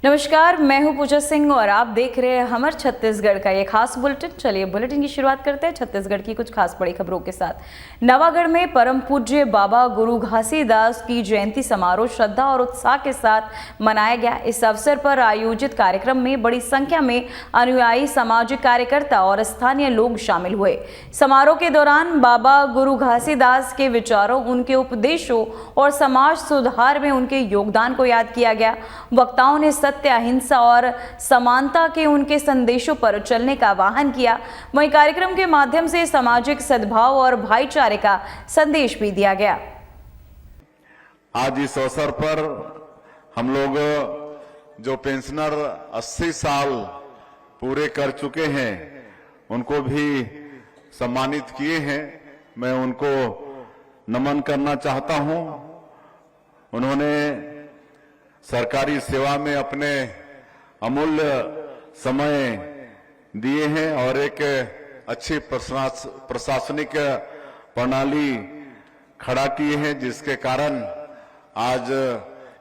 नमस्कार, मैं हूं पूजा सिंह और आप देख रहे हैं हमर छत्तीसगढ़ का ये खास बुलेटिन। चलिए बुलेटिन की शुरुआत करते हैं छत्तीसगढ़ की कुछ खास बड़ी खबरों के साथ। नवागढ़ में परम पूज्य बाबा गुरु घासीदास की जयंती समारोह श्रद्धा और उत्साह के साथ मनाया गया। इस अवसर पर आयोजित कार्यक्रम में बड़ी संख्या में अनुयायी, सामाजिक कार्यकर्ता और स्थानीय लोग शामिल हुए। समारोह के दौरान बाबा गुरु घासीदास के विचारों, उनके उपदेशों और समाज सुधार में उनके योगदान को याद किया गया। वक्ताओं ने सत्य, अहिंसा और समानता के उनके संदेशों पर चलने का आह्वान किया। वहीं कार्यक्रम के माध्यम से सामाजिक सद्भाव और भाईचारे का संदेश भी दिया गया। आज इस अवसर पर हम लोग जो पेंशनर 80 साल पूरे कर चुके हैं उनको भी सम्मानित किए हैं। मैं उनको नमन करना चाहता हूं। उन्होंने सरकारी सेवा में अपने अमूल्य समय दिए हैं और एक अच्छी प्रशासनिक प्रणाली खड़ा किए हैं, जिसके कारण आज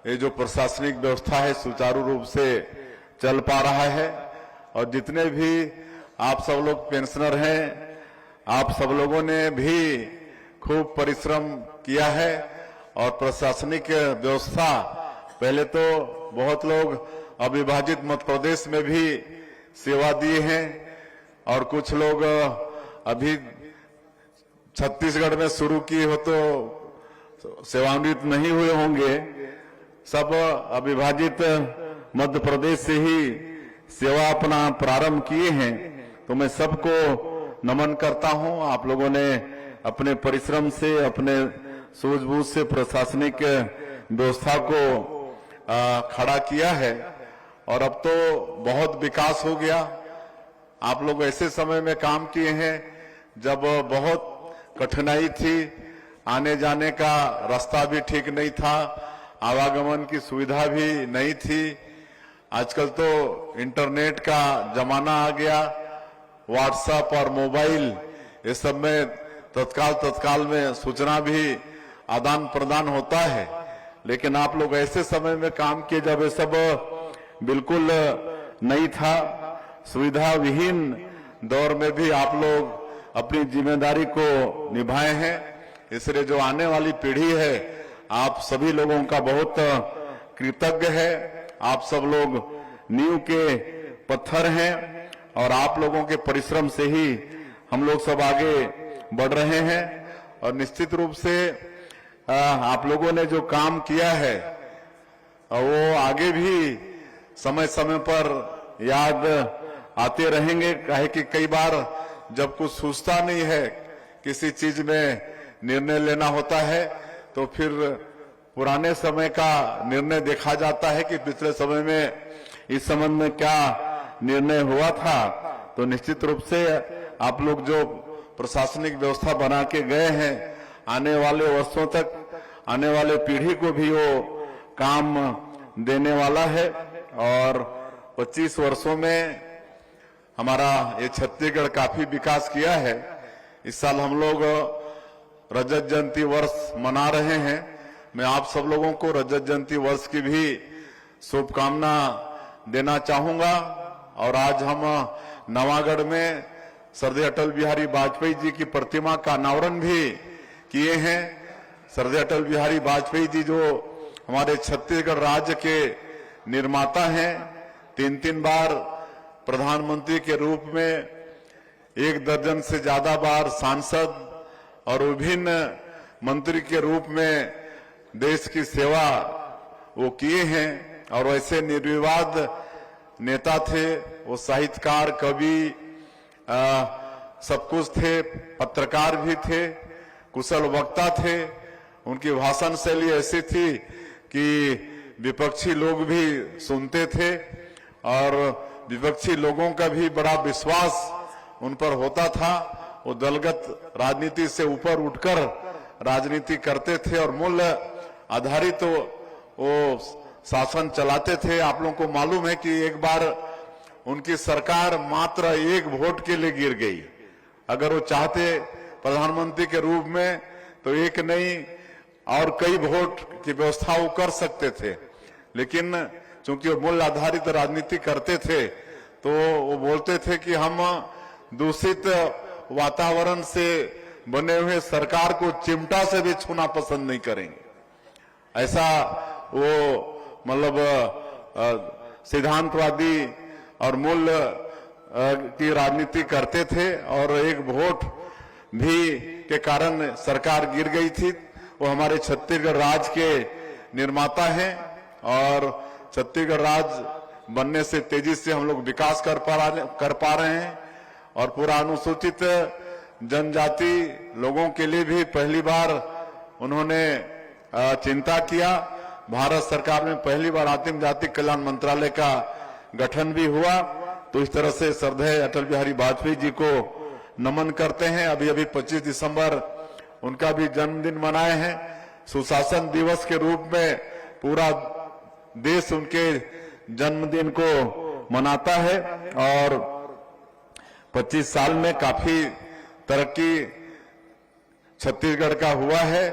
ये जो प्रशासनिक व्यवस्था है सुचारू रूप से चल पा रहा है। और जितने भी आप सब लोग पेंशनर हैं, आप सब लोगों ने भी खूब परिश्रम किया है और प्रशासनिक व्यवस्था, पहले तो बहुत लोग अविभाजित मध्य प्रदेश में भी सेवा दिए हैं और कुछ लोग अभी छत्तीसगढ़ में शुरू किए हो तो सेवान्वित नहीं हुए होंगे। सब अविभाजित मध्य प्रदेश से ही सेवा अपना प्रारंभ किए हैं। तो मैं सबको नमन करता हूं। आप लोगों ने अपने परिश्रम से, अपने सूझबूझ से प्रशासनिक व्यवस्था को खड़ा किया है और अब तो बहुत विकास हो गया। आप लोग ऐसे समय में काम किए हैं जब बहुत कठिनाई थी, आने जाने का रास्ता भी ठीक नहीं था, आवागमन की सुविधा भी नहीं थी। आजकल तो इंटरनेट का जमाना आ गया, व्हाट्सएप और मोबाइल, ये सब में तत्काल में सूचना भी आदान प्रदान होता है। लेकिन आप लोग ऐसे समय में काम किए जब ये सब बिल्कुल नहीं था, सुविधा विहीन दौर में भी आप लोग अपनी जिम्मेदारी को निभाए हैं। इसलिए जो आने वाली पीढ़ी है, आप सभी लोगों का बहुत कृतज्ञ है। आप सब लोग नींव के पत्थर हैं और आप लोगों के परिश्रम से ही हम लोग सब आगे बढ़ रहे हैं। और निश्चित रूप से आप लोगों ने जो काम किया है वो आगे भी समय समय पर याद आते रहेंगे। काहे कि कई बार जब कुछ सूझता नहीं है, किसी चीज में निर्णय लेना होता है, तो फिर पुराने समय का निर्णय देखा जाता है कि पिछले समय में इस संबंध में क्या निर्णय हुआ था। तो निश्चित रूप से आप लोग जो प्रशासनिक व्यवस्था बना के गए हैं, आने वाले वर्षों तक, आने वाले पीढ़ी को भी वो काम देने वाला है। और 25 वर्षों में हमारा ये छत्तीसगढ़ काफी विकास किया है। इस साल हम लोग रजत जयंती वर्ष मना रहे हैं। मैं आप सब लोगों को रजत जयंती वर्ष की भी शुभकामना देना चाहूंगा। और आज हम नवागढ़ में श्रद्धेय अटल बिहारी वाजपेयी जी की प्रतिमा का अनावरण भी किए हैं। श्रद्धेय अटल बिहारी वाजपेयी जी जो हमारे छत्तीसगढ़ राज्य के निर्माता हैं, 3 बार प्रधानमंत्री के रूप में, 1 दर्जन से ज्यादा बार सांसद और विभिन्न मंत्री के रूप में देश की सेवा वो किए हैं। और वैसे निर्विवाद नेता थे वो, साहित्यकार, कवि, सब कुछ थे, पत्रकार भी थे, कुशल वक्ता थे। उनकी भाषण शैली ऐसी थी कि विपक्षी लोग भी सुनते थे और विपक्षी लोगों का भी बड़ा विश्वास उन पर होता था। वो दलगत राजनीति से ऊपर उठकर राजनीति करते थे और मूल्य आधारित वो शासन चलाते थे। आप लोगों को मालूम है कि एक बार उनकी सरकार मात्र 1 वोट के लिए गिर गई। अगर वो चाहते प्रधानमंत्री के रूप में तो एक नहीं और कई वोट की व्यवस्था वो कर सकते थे, लेकिन चूंकि वो मूल्य आधारित राजनीति करते थे, तो वो बोलते थे कि हम दूषित वातावरण से बने हुए सरकार को चिमटा से भी छूना पसंद नहीं करेंगे। ऐसा वो मतलब सिद्धांतवादी और मूल्य की राजनीति करते थे, और एक वोट भी के कारण सरकार गिर गई थी। वो हमारे छत्तीसगढ़ राज्य के निर्माता हैं, और छत्तीसगढ़ राज्य बनने से तेजी से हम लोग विकास कर पा रहे हैं, और पूरा अनुसूचित जनजाति लोगों के लिए भी पहली बार उन्होंने चिंता किया। भारत सरकार में पहली बार आदिम जाति कल्याण मंत्रालय का गठन भी हुआ। तो इस तरह से श्रद्धेय अटल बिहारी वाजपेयी जी को नमन करते हैं। अभी 25 दिसंबर उनका भी जन्मदिन मनाए हैं। सुशासन दिवस के रूप में पूरा देश उनके जन्मदिन को मनाता है, और 25 साल में काफी तरक्की छत्तीसगढ़ का हुआ है।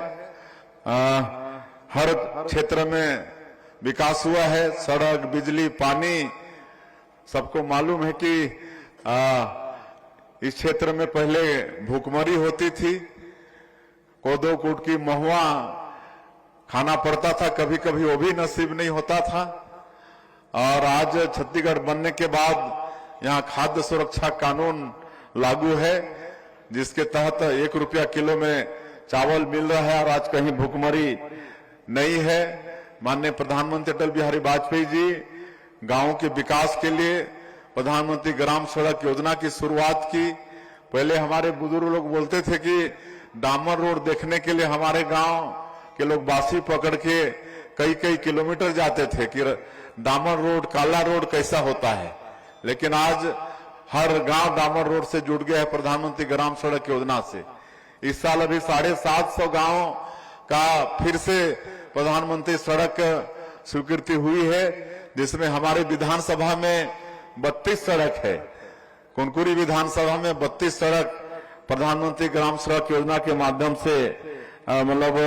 हर क्षेत्र में विकास हुआ है, सड़क, बिजली, पानी। सबको मालूम है कि इस क्षेत्र में पहले भूखमरी होती थी, कोदो कूट की महुआ खाना पड़ता था, कभी कभी वो भी नसीब नहीं होता था। और आज छत्तीसगढ़ बनने के बाद यहाँ खाद्य सुरक्षा कानून लागू है, जिसके तहत 1 रुपया किलो में चावल मिल रहा है, और आज कहीं भूखमरी नहीं है। माननीय प्रधानमंत्री अटल बिहारी वाजपेयी जी गांवों के विकास के लिए प्रधानमंत्री ग्राम सड़क योजना की शुरुआत की। पहले हमारे बुजुर्ग लोग बोलते थे कि डामर रोड देखने के लिए हमारे गांव के लोग बासी पकड़ के कई किलोमीटर जाते थे कि डामर रोड, काला रोड कैसा होता है। लेकिन आज हर गांव डामर रोड से जुड़ गया है प्रधानमंत्री ग्राम सड़क योजना से। इस साल अभी 750 गांवों का फिर से प्रधानमंत्री सड़क स्वीकृति हुई है, जिसमें हमारे विधानसभा में 32 सड़क है। कुनकुरी विधानसभा में 32 सड़क प्रधानमंत्री ग्राम सड़क योजना के माध्यम से मतलब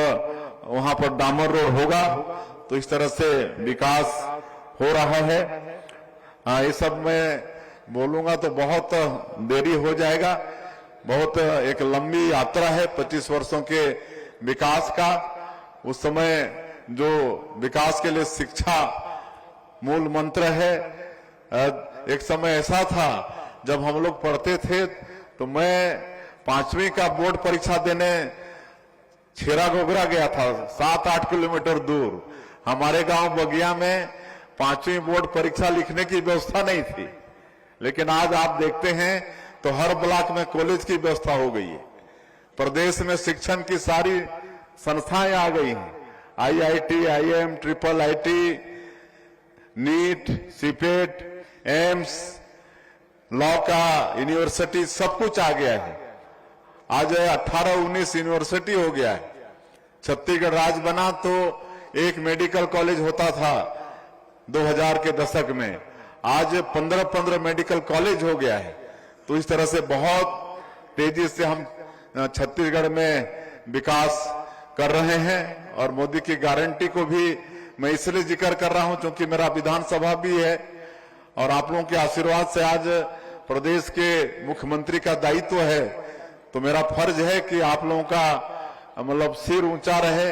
वहां पर डामर रोड होगा। तो इस तरह से विकास हो रहा है। ये सब मैं बोलूंगा तो बहुत देरी हो जाएगा। बहुत एक लंबी यात्रा है 25 वर्षों के विकास का। उस समय जो विकास के लिए शिक्षा मूल मंत्र है। एक समय ऐसा था जब हम लोग पढ़ते थे तो मैं 5वीं का बोर्ड परीक्षा देने छेरा गोगरा गया था, 7-8 किलोमीटर दूर। हमारे गांव बगिया में 5वीं बोर्ड परीक्षा लिखने की व्यवस्था नहीं थी, लेकिन आज आप देखते हैं तो हर ब्लॉक में कॉलेज की व्यवस्था हो गई है। प्रदेश में शिक्षण की सारी संस्थाएं आ गई हैं, IIT, IIM, IIIT, NEET, CIPET, AIIMS, law का यूनिवर्सिटी, सब कुछ आ गया है। आज 18-19 यूनिवर्सिटी हो गया है। छत्तीसगढ़ राज्य बना तो एक मेडिकल कॉलेज होता था 2000 के दशक में, आज 15-15 मेडिकल कॉलेज हो गया है। तो इस तरह से बहुत तेजी से हम छत्तीसगढ़ में विकास कर रहे हैं। और मोदी की गारंटी को भी मैं इसलिए जिक्र कर रहा हूं क्योंकि मेरा विधानसभा भी है, और आप लोगों के आशीर्वाद से आज प्रदेश के मुख्यमंत्री का दायित्व है। तो मेरा फर्ज है कि आप लोगों का मतलब सिर ऊंचा रहे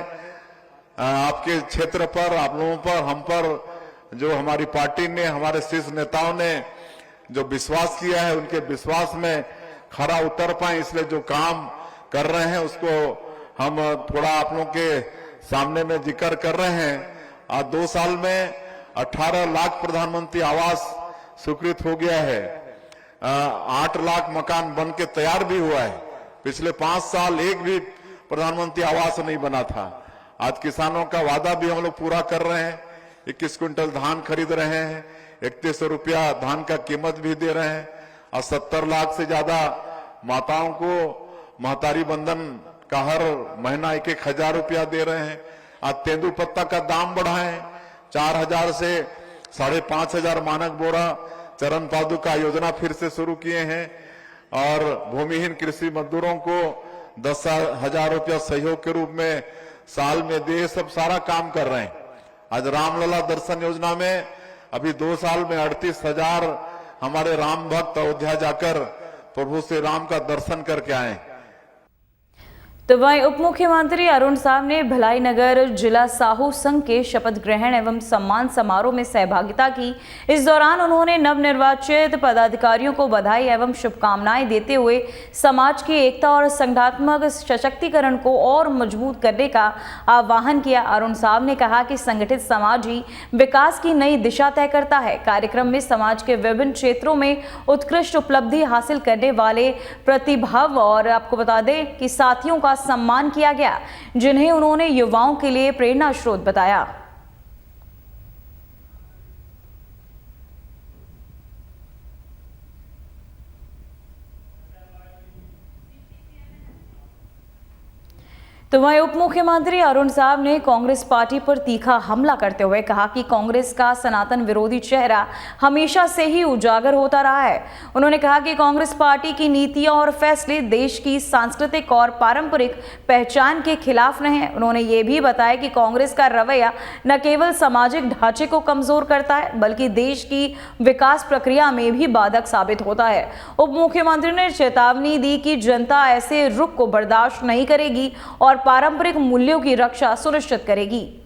आपके क्षेत्र पर, आप लोगों पर, हम पर। जो हमारी पार्टी ने, हमारे शीर्ष नेताओं ने जो विश्वास किया है, उनके विश्वास में खरा उतर पाए, इसलिए जो काम कर रहे हैं उसको हम थोड़ा आप लोगों के सामने में जिक्र कर रहे हैं। आज 2 साल में 18 लाख प्रधानमंत्री आवास स्वीकृत हो गया है। 8 लाख मकान बन के तैयार भी हुआ है। पिछले 5 साल एक भी प्रधानमंत्री आवास नहीं बना था। आज किसानों का वादा भी हम लोग पूरा कर रहे हैं। 21 क्विंटल धान खरीद रहे हैं, 3100 रुपया धान का कीमत भी दे रहे हैं, और 70 लाख से ज्यादा माताओं को महतारी बंधन का हर महीना 1-1 हजार रुपया दे रहे हैं। आज तेंदुपत्ता का दाम बढ़ाए 4000 से 5500 मानक बोरा। चरण पादुका योजना फिर से शुरू किए हैं, और भूमिहीन कृषि मजदूरों को 10,000 रुपया सहयोग के रूप में साल में दे, सब सारा काम कर रहे हैं। आज रामलला दर्शन योजना में अभी 2 साल में 38,000 हमारे राम भक्त अयोध्या जाकर प्रभु श्री राम का दर्शन करके आए। तो वहीं उप मुख्यमंत्री अरुण साव ने भिलाई नगर जिला साहू संघ के शपथ ग्रहण एवं सम्मान समारोह में सहभागिता की। इस दौरान उन्होंने नवनिर्वाचित पदाधिकारियों को बधाई एवं शुभकामनाएं देते हुए समाज की एकता और संगठनात्मक सशक्तिकरण को और मजबूत करने का आह्वान किया। अरुण साव ने कहा कि संगठित समाज ही विकास की नई दिशा तय करता है। कार्यक्रम में समाज के विभिन्न क्षेत्रों में उत्कृष्ट उपलब्धि हासिल करने वाले प्रतिभाव और आपको बता दें कि साथियों का सम्मान किया गया, जिन्हें उन्होंने युवाओं के लिए प्रेरणा स्रोत बताया। तो वहीं उप मुख्यमंत्री अरुण साव ने कांग्रेस पार्टी पर तीखा हमला करते हुए कहा कि कांग्रेस का सनातन विरोधी चेहरा हमेशा से ही उजागर होता रहा है। उन्होंने कहा कि कांग्रेस पार्टी की नीतियां और फैसले देश की सांस्कृतिक और पारंपरिक पहचान के खिलाफ रहे। उन्होंने ये भी बताया कि कांग्रेस का रवैया न केवल सामाजिक ढांचे को कमजोर करता है, बल्कि देश की विकास प्रक्रिया में भी बाधक साबित होता है। उप मुख्यमंत्री ने चेतावनी दी कि जनता ऐसे रुख को बर्दाश्त नहीं करेगी और पारंपरिक मूल्यों की रक्षा सुनिश्चित करेगी।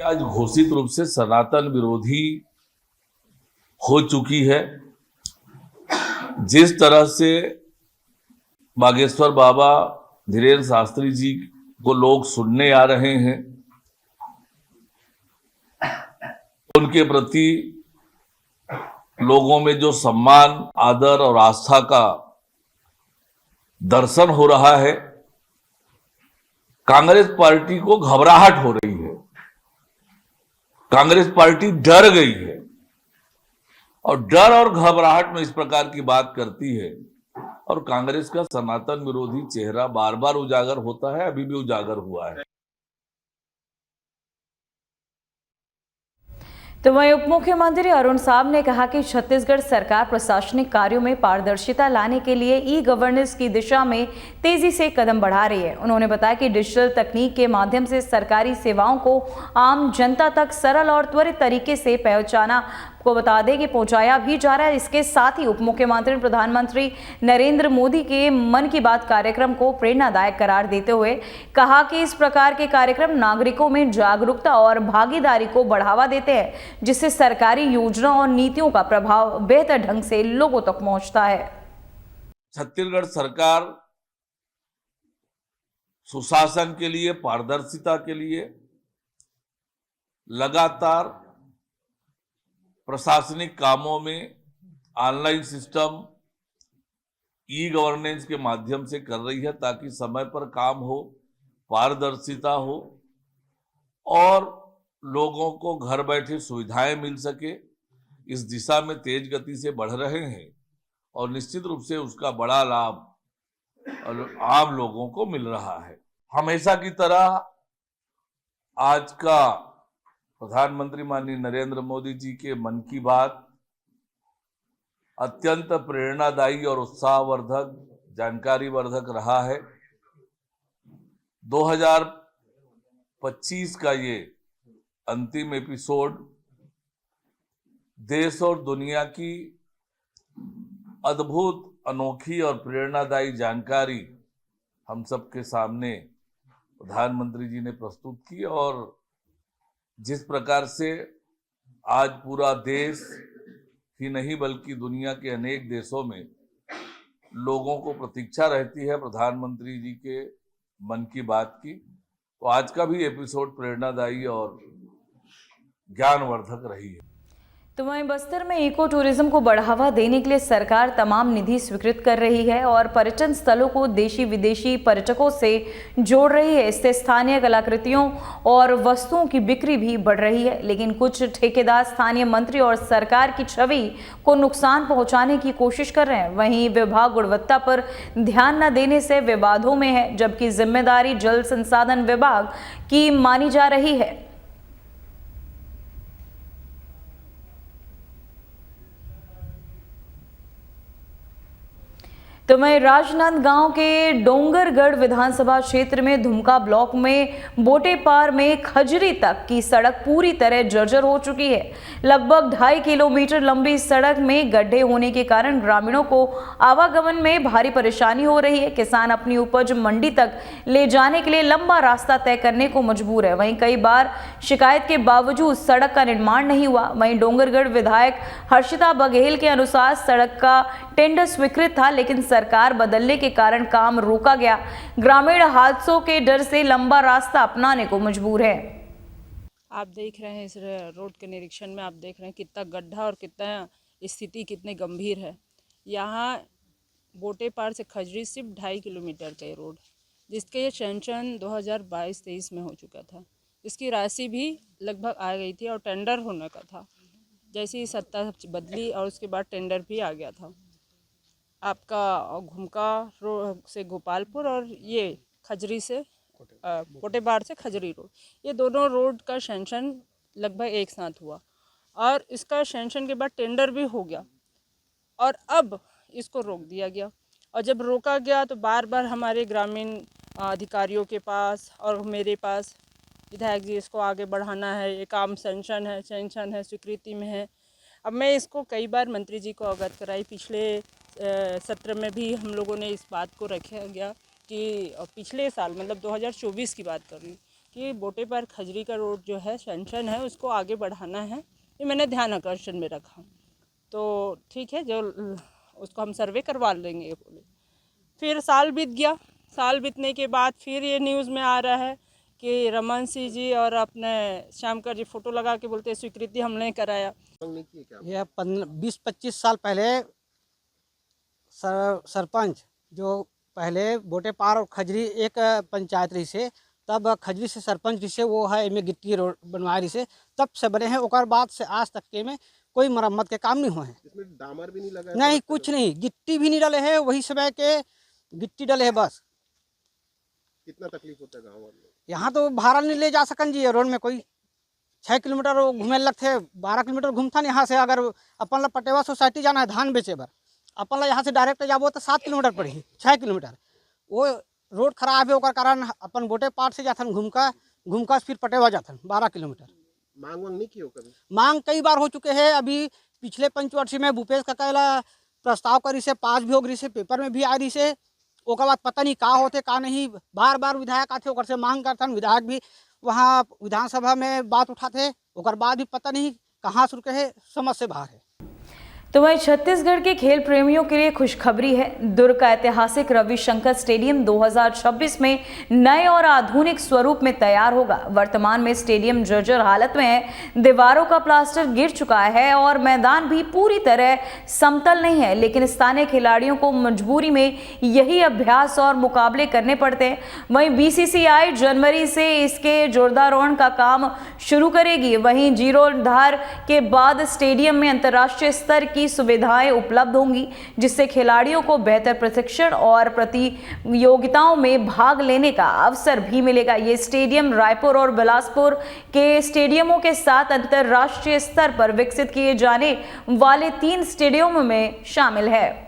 आज घोषित रूप से सनातन विरोधी हो चुकी है। जिस तरह से बागेश्वर बाबा धीरेन्द्र शास्त्री जी को लोग सुनने आ रहे हैं, उनके प्रति लोगों में जो सम्मान, आदर और आस्था का दर्शन हो रहा है, कांग्रेस पार्टी को घबराहट हो रही है। कांग्रेस पार्टी डर गई है और डर और घबराहट में इस प्रकार की बात करती है और कांग्रेस का सनातन विरोधी चेहरा बार बार उजागर होता है, अभी भी उजागर हुआ है। तो वहीं उप मुख्यमंत्री अरुण साव ने कहा कि छत्तीसगढ़ सरकार प्रशासनिक कार्यों में पारदर्शिता लाने के लिए ई गवर्नेंस की दिशा में तेजी से कदम बढ़ा रही है। उन्होंने बताया कि डिजिटल तकनीक के माध्यम से सरकारी सेवाओं को आम जनता तक सरल और त्वरित तरीके से पहुंचाया भी जा रहा है। इसके साथ ही उप मुख्यमंत्री ने प्रधानमंत्री नरेंद्र मोदी के मन की बात कार्यक्रम को प्रेरणादायक करार देते हुए कहा कि इस प्रकार के कार्यक्रम नागरिकों में जागरूकता और भागीदारी को बढ़ावा देते हैं, जिससे सरकारी योजनाओं और नीतियों का प्रभाव बेहतर ढंग से लोगों तक पहुंचता है। छत्तीसगढ़ सरकार सुशासन के लिए, पारदर्शिता के लिए लगातार प्रशासनिक कामों में ऑनलाइन सिस्टम, ई गवर्नेंस के माध्यम से कर रही है, ताकि समय पर काम हो, पारदर्शिता हो और लोगों को घर बैठे सुविधाएं मिल सके। इस दिशा में तेज गति से बढ़ रहे हैं और निश्चित रूप से उसका बड़ा लाभ आम लोगों को मिल रहा है। हमेशा की तरह आज का प्रधानमंत्री माननीय नरेंद्र मोदी जी के मन की बात अत्यंत प्रेरणादायी और उत्साहवर्धक, जानकारीवर्धक रहा है। 2025 का ये अंतिम एपिसोड देश और दुनिया की अद्भुत, अनोखी और प्रेरणादायी जानकारी हम सबके सामने प्रधानमंत्री जी ने प्रस्तुत की और जिस प्रकार से आज पूरा देश ही नहीं बल्कि दुनिया के अनेक देशों में लोगों को प्रतीक्षा रहती है प्रधानमंत्री जी के मन की बात की, तो आज का भी एपिसोड प्रेरणादायी और ज्ञानवर्धक रही है। तो वहीं बस्तर में इको टूरिज्म को बढ़ावा देने के लिए सरकार तमाम निधि स्वीकृत कर रही है और पर्यटन स्थलों को देशी विदेशी पर्यटकों से जोड़ रही है। इससे स्थानीय कलाकृतियों और वस्तुओं की बिक्री भी बढ़ रही है, लेकिन कुछ ठेकेदार स्थानीय मंत्री और सरकार की छवि को नुकसान पहुंचाने की कोशिश कर रहे हैं। वहीं विभाग गुणवत्ता पर ध्यान न देने से विवादों में है, जबकि जिम्मेदारी जल संसाधन विभाग की मानी जा रही है। तो मैं राजनांदगांव के डोंगरगढ़ विधानसभा क्षेत्र में धुमका ब्लॉक में बोटेपार में खजरी तक की सड़क पूरी तरह जर्जर हो चुकी है। लगभग 2.5 किलोमीटर लंबी सड़क में गड्ढे होने के कारण ग्रामीणों को आवागमन में भारी परेशानी हो रही है। किसान अपनी उपज मंडी तक ले जाने के लिए लंबा रास्ता तय करने को मजबूर है। वहीं कई बार शिकायत के बावजूद सड़क का निर्माण नहीं हुआ। वहीं डोंगरगढ़ विधायक हर्षिता बघेल के अनुसार सड़क का टेंडर स्वीकृत था, लेकिन सरकार बदलने के कारण काम रोका गया। ग्रामीण हादसों के डर से लंबा रास्ता अपनाने को मजबूर है। आप देख रहे हैं इस रोड के निरीक्षण में, आप देख रहे हैं कितना गड्ढा और कितना स्थिति कितनी गंभीर है। यहाँ बोटेपार से खजरी सिर्फ 2.5 किलोमीटर का रोड, जिसके ये सैंक्शन 2022-23 में हो चुका था। इसकी राशि भी लगभग आ गई थी और टेंडर होने का था। जैसे ही सत्ता बदली और उसके बाद टेंडर भी आ गया था। आपका घुमका रोड से गोपालपुर और ये खजरी से बोटेपार से खजरी रोड, ये दोनों रोड का सैंक्शन लगभग एक साथ हुआ और इसका सैंक्शन के बाद टेंडर भी हो गया और अब इसको रोक दिया गया। और जब रोका गया तो बार बार हमारे ग्रामीण अधिकारियों के पास और मेरे पास विधायक जी इसको आगे बढ़ाना है, ये काम सैंक्शन है, स्वीकृति में है। अब मैं इसको कई बार मंत्री जी को अवगत कराई। पिछले सत्र में भी हम लोगों ने इस बात को रखा गया कि पिछले साल मतलब 2024 की बात कर रही कि बोटेपार खजरी का रोड जो है सैंक्शन है उसको आगे बढ़ाना है। ये मैंने ध्यान आकर्षण में रखा। तो ठीक है, जो उसको हम सर्वे करवा लेंगे बोले। फिर साल बीत गया। साल बीतने के बाद फिर ये न्यूज़ में आ रहा है कि रमन सिंह जी और अपने श्यामकर जी फोटो लगा के बोलते स्वीकृति हमने कराया। यह 20-25 साल पहले सरपंच जो पहले बोटेपार और खजरी एक पंचायत रही से, तब खजरी से सरपंच रही से वो है में गिट्टी रोड बनवा रही से, तब से बने हैं। और बाद से आज तक के में कोई मरम्मत के काम नहीं हुए हैं। इसमें डामर भी नहीं लगा, नहीं कुछ नहीं, गिट्टी भी नहीं डले है, वही समय के गिट्टी डले है बस। कितना तकलीफ होता है गाँव वालों? यहाँ तो भाड़ा नहीं ले जा सकन जी रोड में। कोई 6 किलोमीटर घूमे लगते, 12 किलोमीटर घूमता नहीं। यहाँ से अगर अपन ला पटेवा सोसाइटी जाना है धान बेचे बर, अपन ला यहाँ से डायरेक्ट जाबो तो 7 किलोमीटर पड़ी, 6 किलोमीटर। वो रोड खराब है, कारण अपन बोटेपार से जाथन घूमका फिर पटेवा जाथन 12 किलोमीटर। मांग वांग नहीं की हो कभी? मांग कई बार हो चुके हैं। अभी पिछले पंचवर्षीय में भूपेश ककैला प्रस्ताव करी से, पास भी हो गई से, पेपर में भी आ रही से। ओकर बाद पता नहीं का होते का नहीं, बार बार विधायक आते ओकर से मांग करथन। विधायक भी वहाँ विधानसभा में बात उठाते, ओकर बाद भी पता नहीं कहाँ से रुके है, समझ से बाहर है। तो वहीं छत्तीसगढ़ के खेल प्रेमियों के लिए खुशखबरी है। दुर्ग का ऐतिहासिक रविशंकर स्टेडियम 2026 में नए और आधुनिक स्वरूप में तैयार होगा। वर्तमान में स्टेडियम जर्जर हालत में है, दीवारों का प्लास्टर गिर चुका है और मैदान भी पूरी तरह समतल नहीं है, लेकिन स्थानीय खिलाड़ियों को मजबूरी में यही अभ्यास और मुकाबले करने पड़ते हैं। वहीं बीसीसीआई जनवरी से इसके जोरदारोहण का काम शुरू करेगी। वहीं जीर्णोद्धार के बाद स्टेडियम में अंतर्राष्ट्रीय स्तर की सुविधाएं उपलब्ध होंगी, जिससे खिलाड़ियों को बेहतर प्रशिक्षण और प्रतियोगिताओं में भाग लेने का अवसर भी मिलेगा। ये स्टेडियम रायपुर और बिलासपुर के स्टेडियमों के साथ अंतर्राष्ट्रीय स्तर पर विकसित किए जाने वाले 3 स्टेडियमों में शामिल है।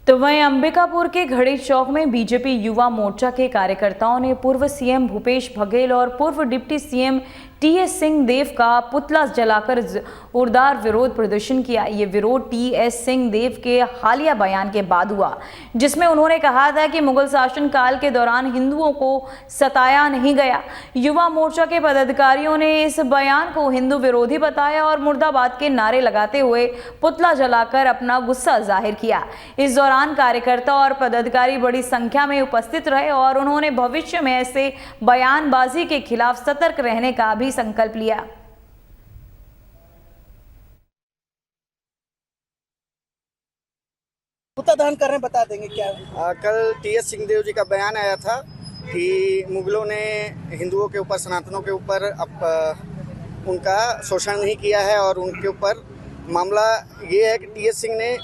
तो वहीं अंबिकापुर के घड़ी चौक में बीजेपी युवा मोर्चा के कार्यकर्ताओं ने पूर्व सीएम भूपेश बघेल और पूर्व डिप्टी सीएम टीएस सिंहदेव का पुतला जलाकर जोरदार विरोध प्रदर्शन किया। ये विरोध टीएस सिंहदेव के हालिया बयान के बाद हुआ, जिसमें उन्होंने कहा था कि मुगल शासन काल के दौरान हिंदुओं को सताया नहीं गया। युवा मोर्चा के पदाधिकारियों ने इस बयान को हिंदू विरोधी बताया और मुर्दाबाद के नारे लगाते हुए पुतला जलाकर अपना गुस्सा जाहिर किया। इस दौरान कार्यकर्ता और पदाधिकारी बड़ी संख्या में उपस्थित रहे और उन्होंने भविष्य में ऐसे बयानबाजी के खिलाफ सतर्क रहने का भी संकल्प लिया। गुप्ता दहन कर रहे हैं, बता देंगे क्या है? कल टीएस सिंहदेव जी का बयान आया था कि मुगलों ने हिंदुओं के ऊपर, सनातनों के ऊपर उनका शोषण नहीं किया है, और उनके ऊपर मामला ये है कि टीएस सिंह ने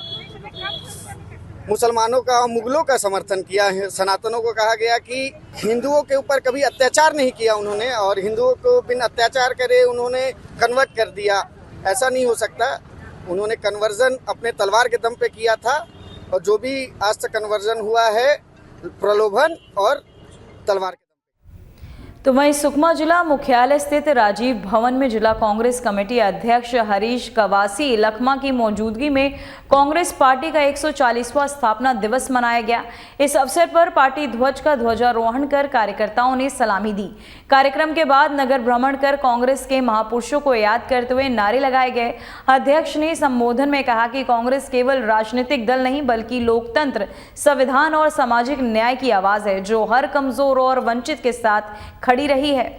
मुसलमानों का और मुगलों का समर्थन किया है। सनातनों को कहा गया कि हिंदुओं के ऊपर कभी अत्याचार नहीं किया उन्होंने, और हिंदुओं को बिन अत्याचार करे उन्होंने कन्वर्ट कर दिया। ऐसा नहीं हो सकता। उन्होंने कन्वर्जन अपने तलवार के दम पे किया था, और जो भी आज तक कन्वर्जन हुआ है प्रलोभन और तलवार के। तो वहीं सुकमा जिला मुख्यालय स्थित राजीव भवन में जिला कांग्रेस कमेटी अध्यक्ष हरीश कवासी लखमा की मौजूदगी में कांग्रेस पार्टी का 140वां स्थापना दिवस मनाया गया। इस अवसर पर पार्टी ध्वज का ध्वजारोहण कर कार्यकर्ताओं ने सलामी दी। कार्यक्रम के बाद नगर भ्रमण कर कांग्रेस के महापुरुषों को याद करते हुए नारे लगाए गए। अध्यक्ष ने संबोधन में कहा कि कांग्रेस केवल राजनीतिक दल नहीं बल्कि लोकतंत्र, संविधान और सामाजिक न्याय की आवाज है, जो हर कमजोर और वंचित के साथ खड़ी रही है।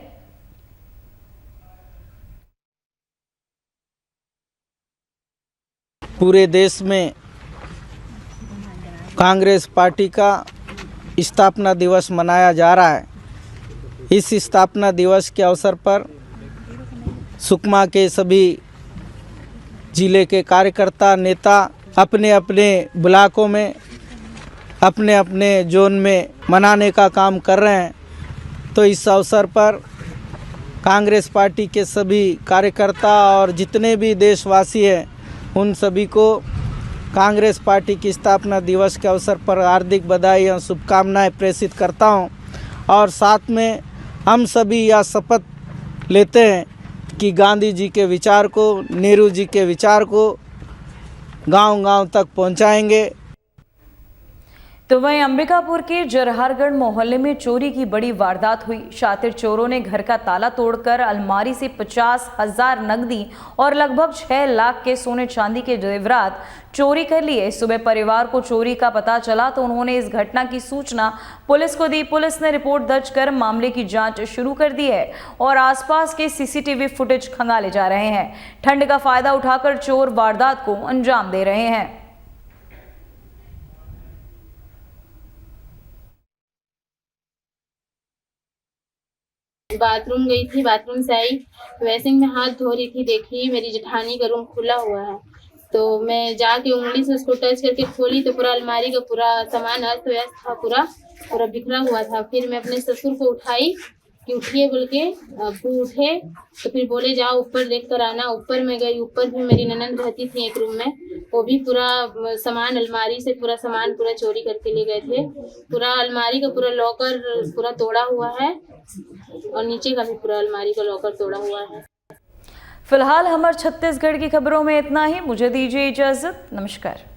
पूरे देश में कांग्रेस पार्टी का स्थापना दिवस मनाया जा रहा है। इस स्थापना दिवस के अवसर पर सुकमा के सभी जिले के कार्यकर्ता, नेता अपने अपने ब्लॉकों में, अपने अपने जोन में मनाने का काम कर रहे हैं। तो इस अवसर पर कांग्रेस पार्टी के सभी कार्यकर्ता और जितने भी देशवासी हैं, उन सभी को कांग्रेस पार्टी की स्थापना दिवस के अवसर पर हार्दिक बधाई और शुभकामनाएं प्रेषित करता हूं। और साथ में हम सभी यह शपथ लेते हैं कि गांधी जी के विचार को, नेहरू जी के विचार को गांव-गांव तक पहुंचाएंगे। तो वहीं अंबिकापुर के जरहारगढ़ मोहल्ले में चोरी की बड़ी वारदात हुई। शातिर चोरों ने घर का ताला तोड़कर अलमारी से 50,000 नकदी और लगभग 6 लाख के सोने चांदी के जेवरात चोरी कर लिए। सुबह परिवार को चोरी का पता चला तो उन्होंने इस घटना की सूचना पुलिस को दी। पुलिस ने रिपोर्ट दर्ज कर मामले की जांच शुरू कर दी है और आसपास के सीसीटीवी फुटेज खंगाले जा रहे हैं। ठंड का फायदा उठाकर चोर वारदात को अंजाम दे रहे हैं। बाथरूम गई थी, बाथरूम से आई, वैसे ही मैं हाथ धो रही थी, देखी मेरी जेठानी का रूम खुला हुआ है, तो मैं जाके उंगली से उसको टच करके खोली तो पूरा अलमारी का पूरा सामान अस्त व्यस्त था, पूरा बिखरा हुआ था। फिर मैं अपने ससुर को उठाई कि उठिए बोल के, अबू उठे तो फिर बोले जाओ ऊपर देख कर आना। ऊपर में गई, ऊपर भी मेरी ननद रहती थी एक रूम में, वो भी पूरा सामान, अलमारी से पूरा सामान पूरा चोरी करके ले गए थे। पूरा अलमारी का पूरा लॉकर पूरा तोड़ा हुआ है और नीचे का भी पूरा अलमारी का लॉकर तोड़ा हुआ है। फिलहाल हमारे छत्तीसगढ़ की खबरों में इतना ही। मुझे दीजिए इजाजत। नमस्कार।